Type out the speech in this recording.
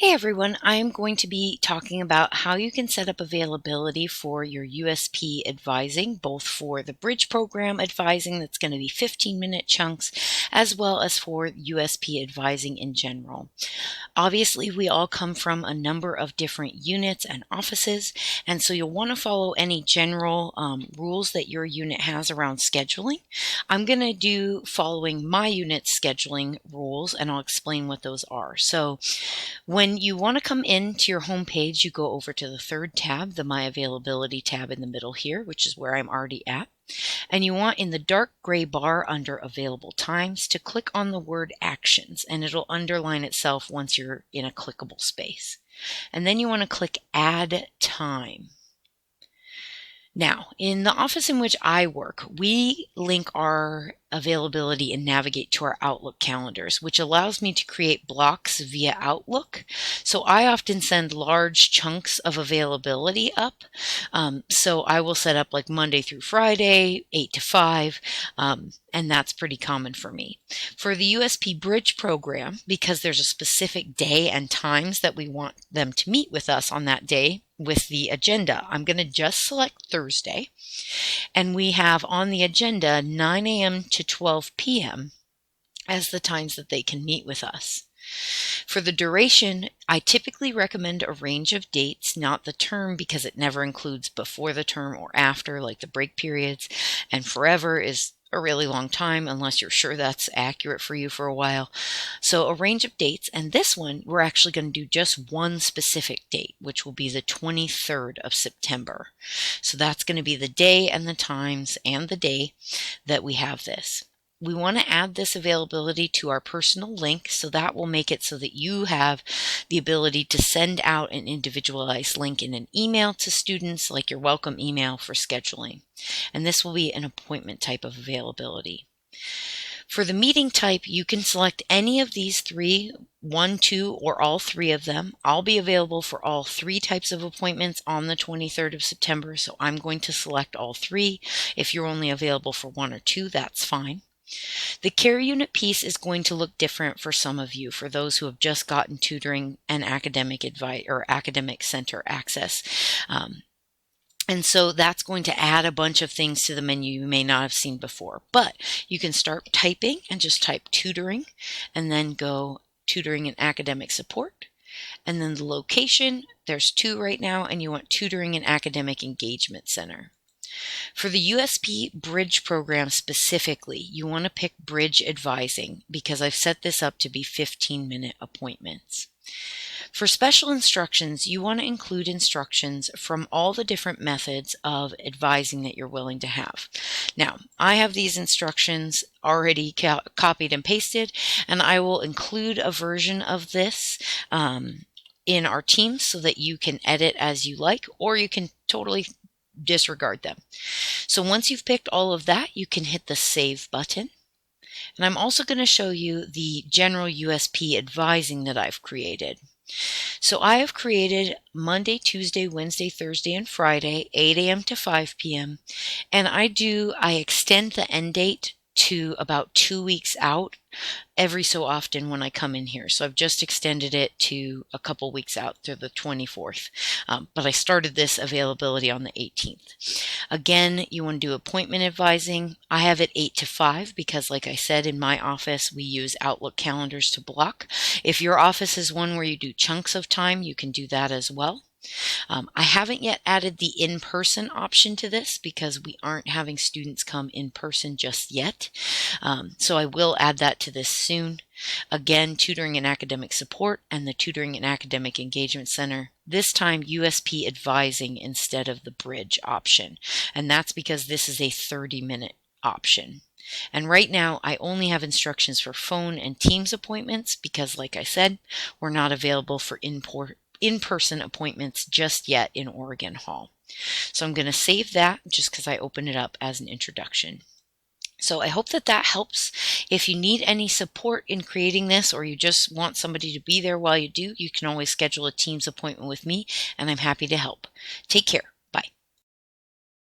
Hey everyone, I'm going to be talking about how you can set up availability for your USP advising, both for the bridge program advising that's going to be 15-minute chunks, as well as for USP advising in general. Obviously, we all come from a number of different units and offices, and so you'll want to follow any general rules that your unit has around scheduling. I'm going to do following my unit's scheduling rules, and I'll explain what those are. So when you want to come into your home page, you go over to the third tab, the My Availability tab in the middle here, which is where I'm already at. And you want in the dark gray bar under Available Times to click on the word Actions, and it'll underline itself once you're in a clickable space. And then you want to click Add Time. Now, in the office in which I work, we link our availability and navigate to our Outlook calendars, which allows me to create blocks via Outlook. So I often send large chunks of availability up. So I will set up like Monday through Friday, 8 to 5, and that's pretty common for me. For the USP Bridge program, because there's a specific day and times that we want them to meet with us on that day with the agenda, I'm going to just select Thursday. And we have on the agenda 9 a.m. to 12 p.m. as the times that they can meet with us. For the duration, I typically recommend a range of dates, not the term, because it never includes before the term or after, like the break periods, and forever is a really long time unless you're sure that's accurate for you for a while. So a range of dates, and this one we're actually going to do just one specific date, which will be the 23rd of September. So that's going to be the day and the times and the day that we have this. We want to add this availability to our personal link, so that will make it so that you have the ability to send out an individualized link in an email to students, like your welcome email for scheduling. And this will be an appointment type of availability. For the meeting type, you can select any of these three, 1, 2, or all three of them. I'll be available for all three types of appointments on the 23rd of September, so I'm going to select all three. If you're only available for 1 or 2, that's fine. The care unit piece is going to look different for some of you, for those who have just gotten tutoring and academic advice or academic center access. And so that's going to add a bunch of things to the menu you may not have seen before. But you can start typing and just type tutoring and then go tutoring and academic support. And then the location, there's 2 right now, and you want tutoring and academic engagement center. For the USP Bridge program specifically, you want to pick Bridge Advising because I've set this up to be 15-minute appointments. For special instructions, you want to include instructions from all the different methods of advising that you're willing to have. Now, I have these instructions already copied and pasted, and I will include a version of this in our team so that you can edit as you like, or you can totally disregard them. So once you've picked all of that, you can hit the Save button. And I'm also going to show you the general USP advising that I've created. So I have created Monday, Tuesday, Wednesday, Thursday, and Friday, 8 a.m. to 5 p.m. And I extend the end date to about 2 weeks out every so often when I come in here. So I've just extended it to a couple weeks out to the 24th. But I started this availability on the 18th. Again, you want to do appointment advising. I have it 8 to 5 because, like I said, in my office, we use Outlook calendars to block. If your office is one where you do chunks of time, you can do that as well. I haven't yet added the in-person option to this because we aren't having students come in person just yet. So I will add that to this soon. Again, tutoring and academic support and the tutoring and academic engagement center. This time USP advising instead of the bridge option. And that's because this is a 30-minute option. And right now I only have instructions for phone and Teams appointments because, like I said, we're not available for in-person appointments just yet in Oregon Hall. So I'm going to save that just because I opened it up as an introduction. So I hope that helps. If you need any support in creating this, or you just want somebody to be there while you do, you can always schedule a Teams appointment with me, and I'm happy to help. Take care.